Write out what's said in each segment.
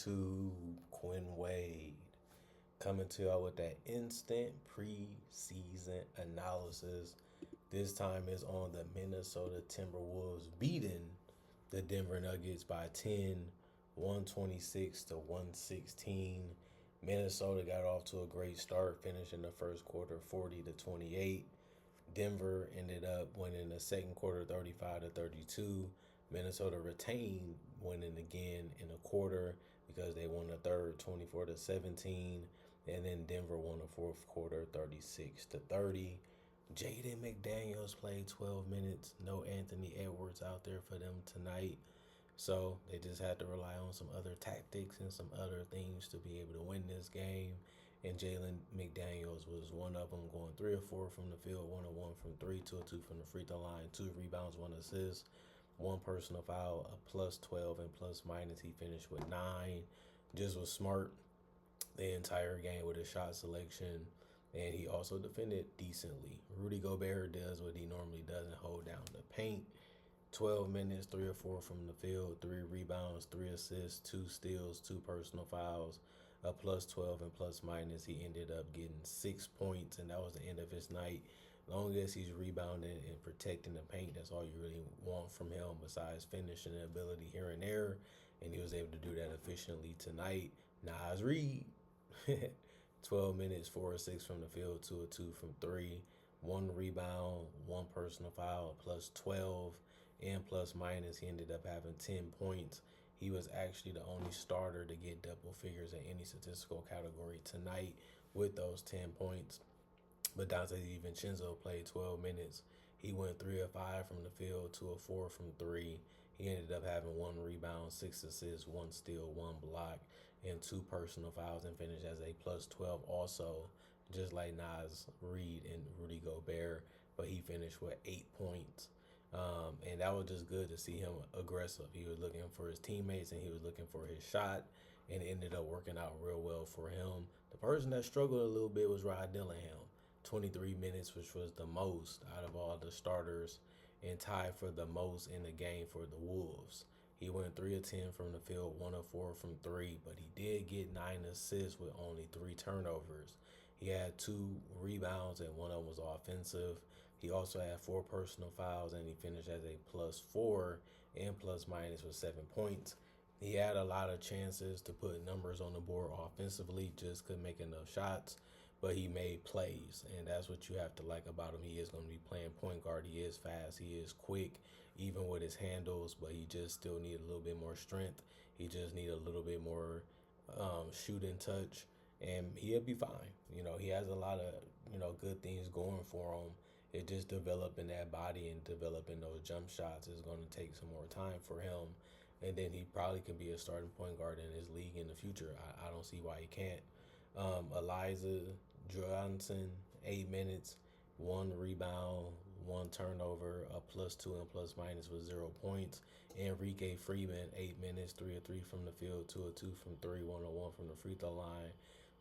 YouTube? Quinn Wade coming to y'all with that instant preseason analysis. This time is on the Minnesota Timberwolves beating the Denver Nuggets by 10, 126 to 116. Minnesota got off to a great start, finishing the first quarter 40 to 28. Denver ended up winning the second quarter 35 to 32. Minnesota retained winning again in a quarter because they won the third 24 to 17. And then Denver won the fourth quarter 36 to 30. Jaden McDaniels played 12 minutes. No Anthony Edwards out there for them tonight. So they just had to rely on some other tactics and some other things to be able to win this game. And Jalen McDaniels was one of them, going 3 or 4 from the field, 1 or 1 from 3, 2 or 2 from the free throw line, 2 rebounds, 1 assist, 1 personal foul, a plus 12 and plus minus. He finished with 9. Just was smart the entire game with his shot selection. And he also defended decently. Rudy Gobert does what he normally does and hold down the paint. 12 minutes, 3 or 4 from the field, 3 rebounds, 3 assists, 2 steals, 2 personal fouls, a plus 12 and plus minus. He ended up getting 6 points, and that was the end of his night. Long as he's rebounding and protecting the paint, that's all you really want from him besides finishing ability here and there. And he was able to do that efficiently tonight. Nas Reed, 12 minutes, 4 or 6 from the field, 2 or 2 from 3, 1 rebound, 1 personal foul, plus 12 and plus minus. He ended up having 10 points. He was actually the only starter to get double figures in any statistical category tonight with those 10 points. But Dante DiVincenzo played 12 minutes. He went 3 of 5 from the field, 2 of 4 from 3. He ended up having 1 rebound, 6 assists, 1 steal, 1 block, and 2 personal fouls, and finished as a plus 12 also, just like Nas Reed and Rudy Gobert. But he finished with 8 points. And that was just good to see him aggressive. He was looking for his teammates and he was looking for his shot, and it ended up working out real well for him. The person that struggled a little bit was Rod Dillingham. 23 minutes, which was the most out of all the starters, and tied for the most in the game for the Wolves. He went 3 of 10 from the field, 1 of 4 from 3, but he did get 9 assists with only 3 turnovers. He had 2 rebounds and 1 of them was offensive. He also had 4 personal fouls, and he finished as a plus 4 and plus minus with 7 points. He had a lot of chances to put numbers on the board offensively, just couldn't make enough shots, but he made plays, and that's what you have to like about him. He is going to be playing point guard. He is fast. He is quick, even with his handles, but he just still need a little bit more strength. He just need a little bit more shooting touch, and he'll be fine. He has a lot of, good things going for him. It just developing that body and developing those jump shots is going to take some more time for him. And then he probably can be a starting point guard in his league in the future. I don't see why he can't. Eliza Johnson, 8 minutes, 1 rebound, 1 turnover, a plus 2 and plus minus with 0 points. Enrique Freeman, 8 minutes, 3 of 3 from the field, 2 of 2 from 3, 1 of 1 from the free throw line,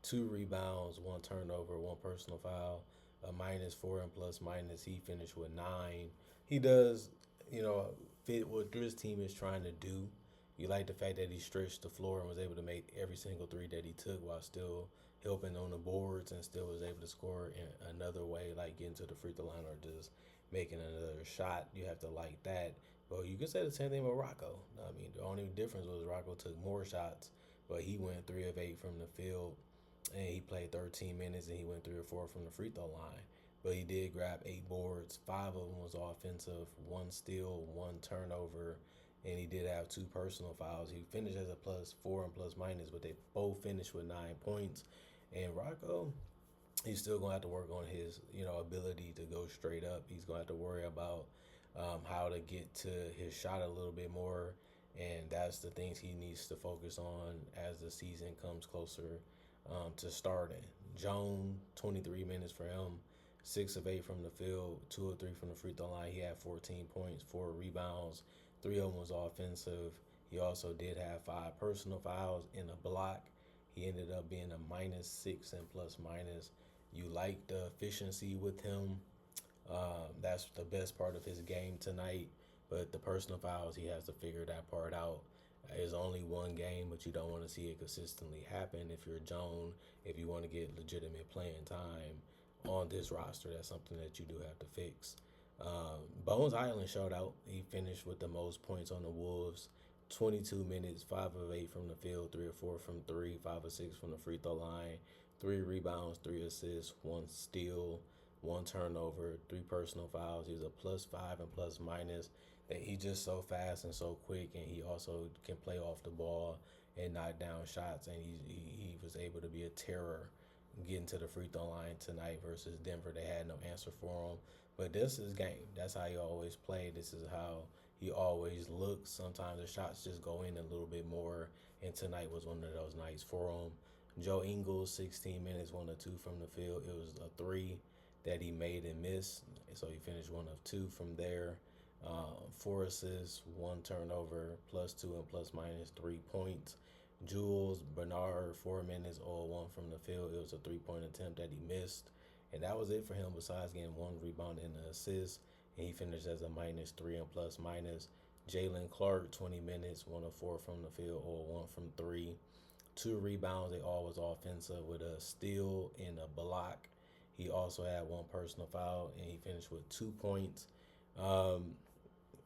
2 rebounds, 1 turnover, 1 personal foul, a minus 4 and plus minus. He finished with 9. He does, fit what this team is trying to do. You like the fact that he stretched the floor and was able to make every single 3 that he took while still helping on the boards, and still was able to score in another way, like getting to the free throw line or just making another shot. You have to like that. But you can say the same thing with Rocco. I mean, the only difference was Rocco took more shots, but he went 3 of 8 from the field, and he played 13 minutes, and he went 3 or 4 from the free throw line. But he did grab 8 boards. 5 of them was offensive, 1 steal, 1 turnover, and he did have 2 personal fouls. He finished as a plus 4 and plus minus, but they both finished with 9 points. And Rocco, he's still going to have to work on his, ability to go straight up. He's going to have to worry about how to get to his shot a little bit more. And that's the things he needs to focus on as the season comes closer to starting. Joan, 23 minutes for him, 6 of 8 from the field, 2 of 3 from the free throw line. He had 14 points, 4 rebounds, 3 of them was offensive. He also did have 5 personal fouls and a block. He ended up being a minus 6 and plus minus. You like the efficiency with him. That's the best part of his game tonight. But the personal fouls, he has to figure that part out. It's only one game, but you don't want to see it consistently happen. If you're Joan, if you want to get legitimate playing time on this roster, that's something that you do have to fix. Bones Island showed out. He finished with the most points on the Wolves. 22 minutes, 5 of 8 from the field, 3 or 4 from 3, 5 or 6 from the free throw line, 3 rebounds, 3 assists, 1 steal, 1 turnover, 3 personal fouls. He's a +5 and plus minus. That he's just so fast and so quick, and he also can play off the ball and knock down shots. And he was able to be a terror getting to the free throw line tonight versus Denver. They had no answer for him. But this is game. That's how he always played. This is how he always looks. Sometimes the shots just go in a little bit more, and tonight was one of those nights for him. Joe Ingles, 16 minutes, 1 of 2 from the field. It was a 3 that he made and missed, so he finished 1 of 2 from there. 4 assists, 1 turnover, +2 and plus minus 3 points. Jules Bernard, 4 minutes, all 1 from the field. It was a 3-point attempt that he missed. And that was it for him, besides getting 1 rebound and an assist. And he finished as a -3 and plus minus. Jalen Clark, 20 minutes, 1 of 4 from the field, or 1 from 3. 2 rebounds, they all was offensive with a steal and a block. He also had 1 personal foul, and he finished with 2 points.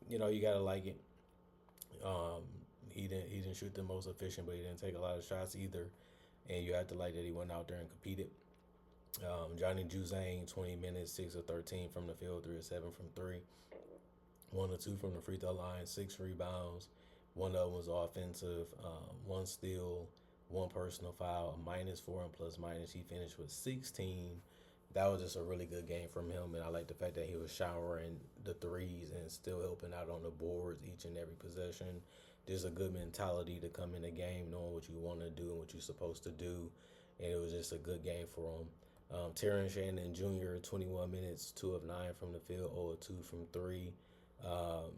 You gotta like it. He didn't shoot the most efficient, but he didn't take a lot of shots either. And you have to like that he went out there and competed. Johnny Juzang, 20 minutes, 6 of 13 from the field, 3 of 7 from 3. 1 or 2 from the free throw line, 6 rebounds. 1 of them was offensive, 1 steal, 1 personal foul, a -4 and plus minus. He finished with 16. That was just a really good game from him, and I like the fact that he was showering the threes and still helping out on the boards each and every possession. Just a good mentality to come in the game, knowing what you want to do and what you're supposed to do, and it was just a good game for him. Terrence Shannon Jr., 21 minutes, 2 of 9 from the field, 0 of 2 from 3,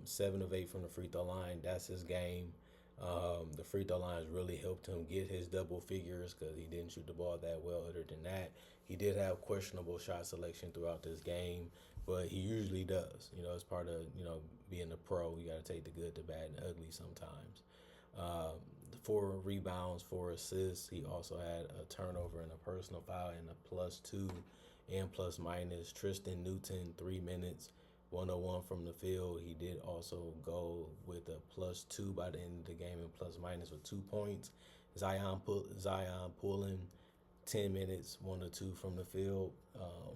7 of 8 from the free throw line. That's his game. The free throw lines really helped him get his double figures because he didn't shoot the ball that well. Other than that, he did have questionable shot selection throughout this game, but he usually does. It's part of, being a pro. You got to take the good, the bad, and the ugly sometimes. 4 rebounds, 4 assists. He also had a turnover and a personal foul and a +2 and plus minus. Tristan Newton, 3 minutes, 101 from the field. He did also go with a +2 by the end of the game and plus minus with 2 points. Zion Pullen, 10 minutes, 1 or 2 from the field,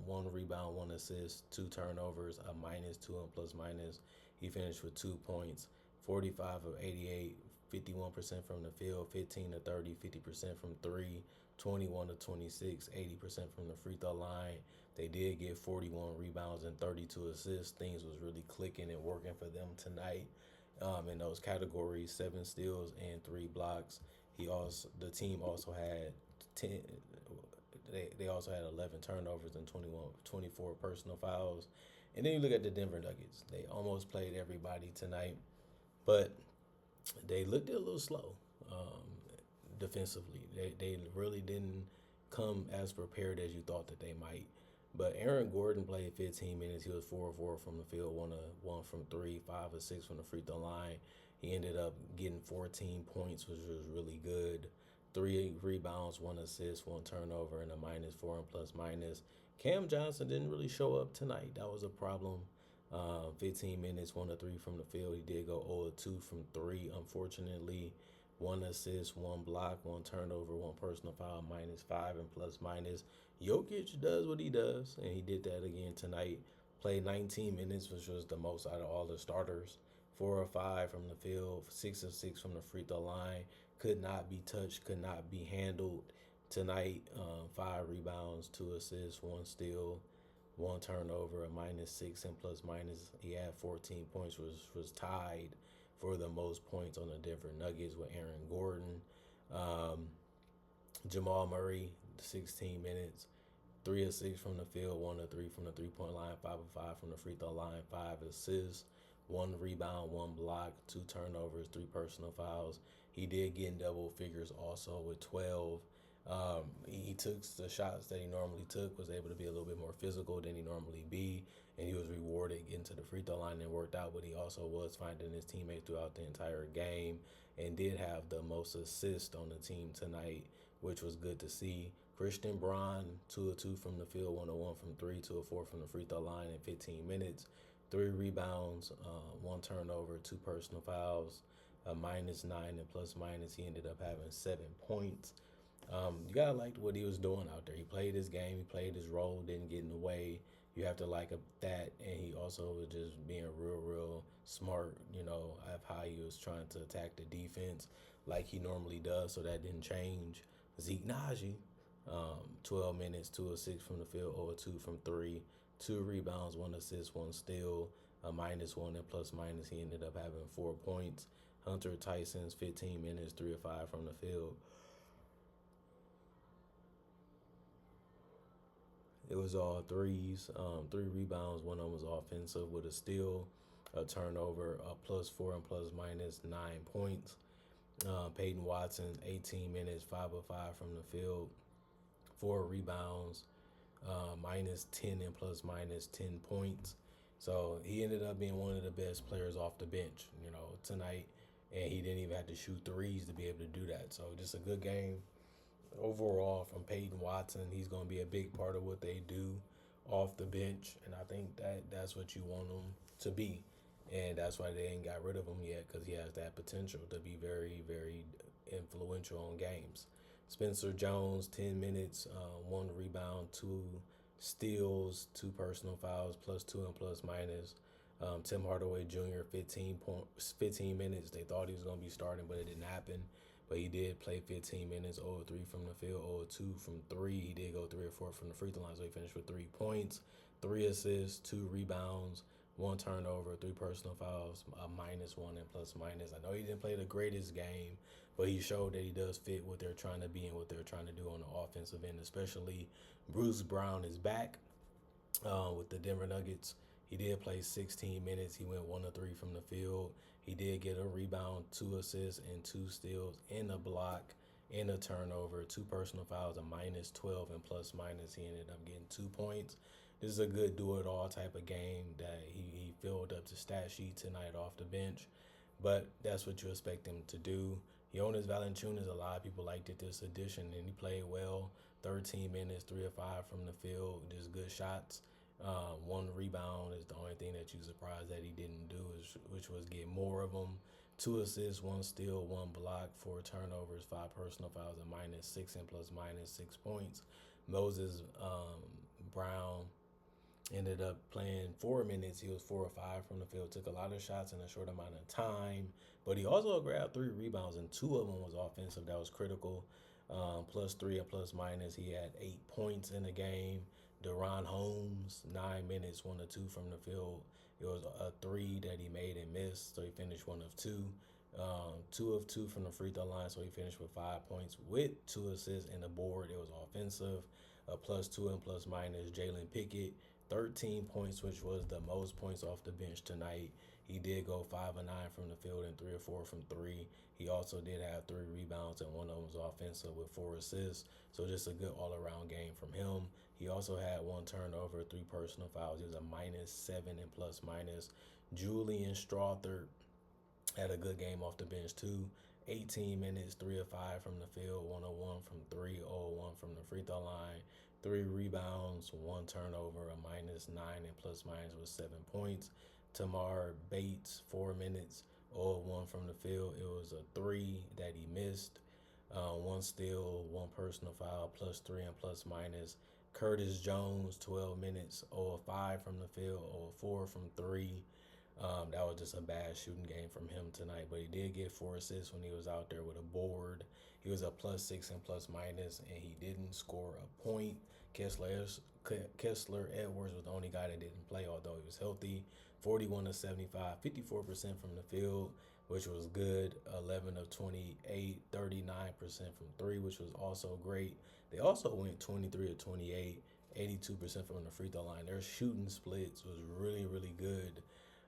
1 rebound, 1 assist, 2 turnovers, a -2 and plus minus. He finished with 2 points, 45 of 88, 51% from the field, 15 to 30, 50% from 3, 21 to 26, 80% from the free throw line. They did get 41 rebounds and 32 assists. Things was really clicking and working for them tonight in those categories. 7 steals and 3 blocks. The team also had 10. They also had 11 turnovers and 24 personal fouls. And then you look at the Denver Nuggets. They almost played everybody tonight, but they looked a little slow defensively. They really didn't come as prepared as you thought that they might. But Aaron Gordon played 15 minutes. He was 4 of 4 from the field, 1 of 1 from 3, 5 of 6 from the free throw line. He ended up getting 14 points, which was really good. 3 rebounds, 1 assist, 1 turnover, and a -4 and plus minus. Cam Johnson didn't really show up tonight. That was a problem. 15 minutes, 1 of 3 from the field. He did go 0 of 2 from 3, unfortunately. 1 assist, 1 block, 1 turnover, 1 personal foul, -5 and plus minus. Jokic does what he does, and he did that again tonight. Played 19 minutes, which was the most out of all the starters. 4 of 5 from the field, 6 of 6 from the free throw line. Could not be touched, could not be handled tonight. 5 rebounds, 2 assists, 1 steal, 1 turnover, a -6 and plus minus. He had 14 points, was tied for the most points on the Denver Nuggets with Aaron Gordon. Jamal Murray, 16 minutes, 3 of 6 from the field, 1 of 3 from the 3-point line, 5 of 5 from the free throw line, 5 assists, 1 rebound, 1 block, 2 turnovers, 3 personal fouls. He did get in double figures also with 12. He took the shots that he normally took, was able to be a little bit more physical than he normally be, and he was rewarded getting to the free throw line and worked out. But he also was finding his teammates throughout the entire game, and did have the most assists on the team tonight, which was good to see. Christian Braun, 2 of 2 from the field, 1 of 1 from three, 2 of 4 from the free throw line in 15 minutes, 3 rebounds, 1 turnover, 2 personal fouls, a -9 and plus minus. He ended up having 7 points. You gotta like what he was doing out there. He played his game, he played his role, didn't get in the way. You have to like that, and he also was just being real smart. Of how he was trying to attack the defense like he normally does. So that didn't change. Zeke Naji, 12 minutes, 2 of 6 from the field, 0 of 2 from three, 2 rebounds, 1 assist, 1 steal, a -1 and plus minus. He ended up having 4 points. Hunter Tyson's 15 minutes, 3 of 5 from the field. It was all threes, 3 rebounds. One of them was offensive with a steal, a turnover, a +4 and plus minus, 9 points. Peyton Watson, 18 minutes, 5 of 5 from the field, 4 rebounds, -10 and plus minus, 10 points. So he ended up being one of the best players off the bench, tonight. And he didn't even have to shoot threes to be able to do that. So just a good game overall from Peyton Watson. He's going to be a big part of what they do off the bench, and I think that's what you want him to be, and that's why they ain't got rid of him yet, because he has that potential to be very, very influential on games. Spencer Jones, 10 minutes, 1 rebound, 2 steals, 2 personal fouls, +2 and plus minus. Tim Hardaway Jr., 15 minutes. They thought he was going to be starting, but it didn't happen. But he did play 15 minutes, 0 of 3 from the field, 0 of 2 from three. He did go 3 of 4 from the free throw line, so he finished with 3 points, 3 assists, 2 rebounds, 1 turnover, 3 personal fouls, a -1 and plus minus. I know he didn't play the greatest game, but he showed that he does fit what they're trying to be and what they're trying to do on the offensive end, especially Bruce Brown is back with the Denver Nuggets. He did play 16 minutes. He went 1 of 3 from the field. He did get a rebound, 2 assists, and 2 steals, and a block, and a turnover, 2 personal fouls, a -12 and plus minus. He ended up getting 2 points. This is a good do-it-all type of game that he filled up the stat sheet tonight off the bench, but that's what you expect him to do. Jonas Valanciunas, a lot of people liked it this edition, and he played well. 13 minutes, 3 of 5 from the field, just good shots. 1 rebound is the only thing that you're surprised that he didn't do, which was get more of them. 2 assists, 1 steal, 1 block, 4 turnovers, 5 personal fouls, a -6 and plus minus, 6 points. Moses Brown ended up playing 4 minutes. He was 4 of 5 from the field, took a lot of shots in a short amount of time, but he also grabbed 3 rebounds, and 2 of them was offensive. That was critical. +3 and plus minus. He had 8 points in the game. Deron Holmes, 9 minutes, 1 of 2 from the field. It was a 3 that he made and missed, so he finished 1 of 2. 2 of 2 from the free throw line, so he finished with 5 points with 2 assists and a board. It was offensive. +2 and plus minus. Jalen Pickett, 13 points, which was the most points off the bench tonight. He did go 5 of 9 from the field and 3 of 4 from three. He also did have 3 rebounds, and one of them was offensive with 4 assists. So just a good all-around game from him. He also had 1 turnover, 3 personal fouls. He was a -7 and plus minus. Julian Strawther had a good game off the bench too. 18 minutes, 3 of 5 from the field, 1 of 1 from three, 0 of 1 from the free throw line. 3 rebounds, 1 turnover, a -9 and plus minus was 7 points. Tamar Bates, 4 minutes, 0 of 1 from the field. It was a 3 that he missed. 1 steal, 1 personal foul, +3 and plus minus. Curtis Jones, 12 minutes, 0 of 5 from the field, 0 of 4 from three. That was just a bad shooting game from him tonight, but he did get 4 assists when he was out there with a board. He was a +6 and plus minus, and he didn't score a point. Kessler Edwards was the only guy that didn't play, although he was healthy. 41 of 75, 54% from the field, which was good. 11 of 28, 39% from three, which was also great. They also went 23 of 28, 82% from the free throw line. Their shooting splits was really, really good.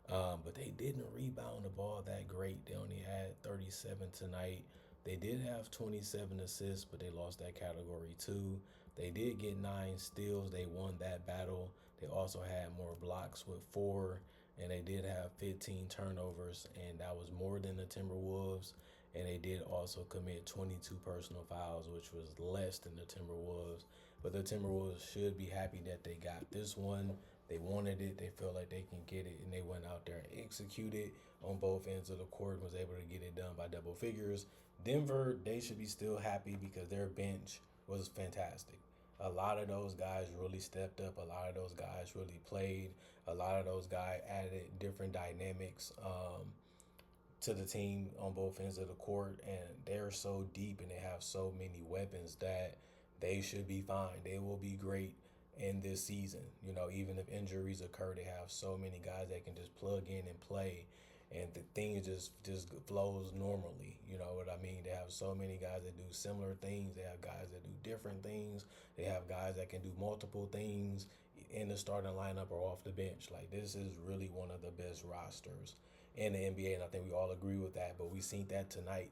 But they didn't rebound the ball that great. They only had 37 tonight. They did have 27 assists, but they lost that category too. They did get 9 steals. They won that battle. They also had more blocks with 4, and they did have 15 turnovers, and that was more than the Timberwolves. And they did also commit 22 personal fouls, which was less than the Timberwolves. But the Timberwolves should be happy that they got this one. They wanted it. They feel like they can get it, and they went out there and executed on both ends of the court and was able to get it done by double figures. Denver, they should be still happy because their bench was fantastic. A lot of those guys really stepped up. A lot of those guys really played. A lot of those guys added different dynamics to the team on both ends of the court, and they're so deep and they have so many weapons that they should be fine. They will be great in this season. Even if injuries occur, they have so many guys that can just plug in and play, and the thing just flows normally. You know what I mean? They have so many guys that do similar things. They have guys that do different things. They have guys that can do multiple things in the starting lineup or off the bench. Like, this is really one of the best rosters in the NBA, and I think we all agree with that. But we seen that tonight.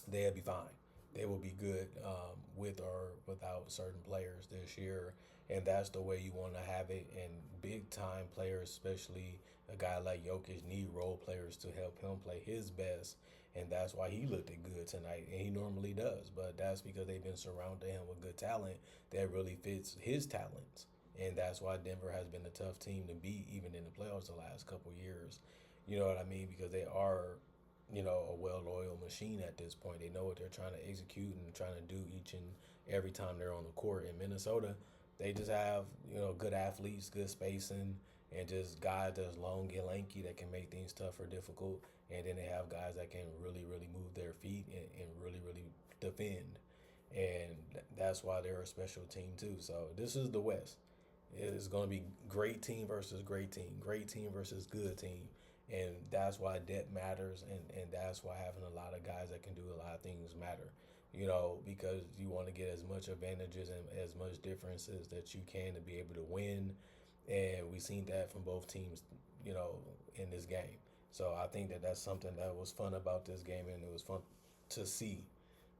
They'll be fine. They will be good with or without certain players this year, and that's the way you want to have it. And big time players, especially a guy like Jokic, need role players to help him play his best, and that's why he looked good tonight, and he normally does. But that's because they've been surrounding him with good talent that really fits his talents, and that's why Denver has been a tough team to beat, even in the playoffs the last couple years. You know what I mean? Because they are a well-oiled machine at this point. They know what they're trying to execute and trying to do each and every time they're on the court. In Minnesota, they just have, good athletes, good spacing, and just guys that's long and lanky that can make things tough or difficult. And then they have guys that can really, really move their feet and really, really defend. And that's why they're a special team too. So this is the West. It's going to be great team versus great team versus good team. And that's why depth matters, and that's why having a lot of guys that can do a lot of things matter, because you want to get as much advantages and as much differences that you can to be able to win. And we've seen that from both teams, in this game. So I think that that's something that was fun about this game, and it was fun to see.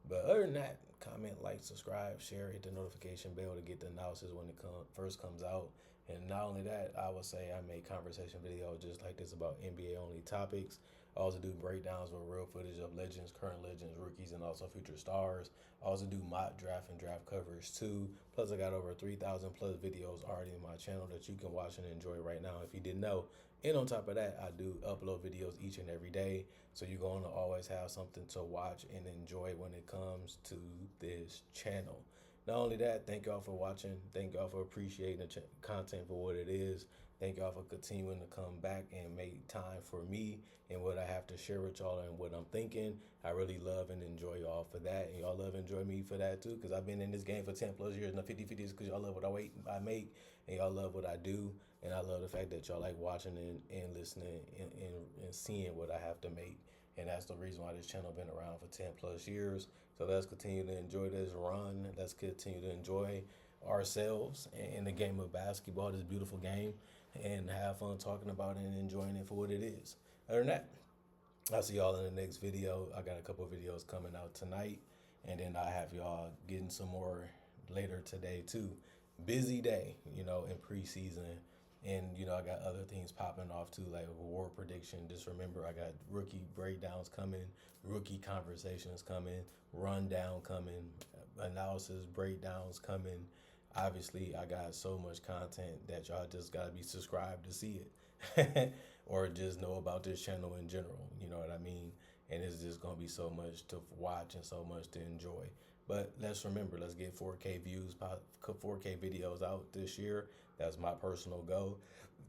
But other than that, comment, like, subscribe, share, hit the notification bell to get the analysis when it first comes out. And not only that, I would say I make conversation videos just like this about NBA only topics. I also do breakdowns with real footage of legends, current legends, rookies, and also future stars. I also do mock draft and draft coverage too. Plus, I got over 3,000 plus videos already in my channel that you can watch and enjoy right now if you didn't know. And on top of that, I do upload videos each and every day. So you're going to always have something to watch and enjoy when it comes to this channel. Not only that, thank y'all for watching. Thank y'all for appreciating the content for what it is. Thank y'all for continuing to come back and make time for me and what I have to share with y'all and what I'm thinking. I really love and enjoy y'all for that. And y'all love and enjoy me for that too, because I've been in this game for 10 plus years. And the 50-50 is because y'all love what I make, and y'all love what I do. And I love the fact that y'all like watching and listening and seeing what I have to make. And that's the reason why this channel been around for 10 plus years. So let's continue to enjoy this run. Let's continue to enjoy ourselves in the game of basketball, this beautiful game, and have fun talking about it and enjoying it for what it is. Other than that, I'll see y'all in the next video. I got a couple of videos coming out tonight, and then I have y'all getting some more later today too. Busy day, in preseason. And, I got other things popping off too, like award prediction. Just remember, I got rookie breakdowns coming, rookie conversations coming, rundown coming, analysis breakdowns coming. Obviously, I got so much content that y'all just got to be subscribed to see it or just know about this channel in general. You know what I mean? And it's just going to be so much to watch and so much to enjoy. But let's remember, let's get 4K views, 4K videos out this year. That's my personal goal.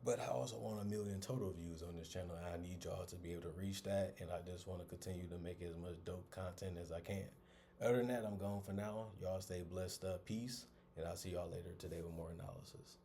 But I also want 1 million total views on this channel. And I need y'all to be able to reach that. And I just want to continue to make as much dope content as I can. Other than that, I'm gone for now. Y'all stay blessed up. Peace. And I'll see y'all later today with more analysis.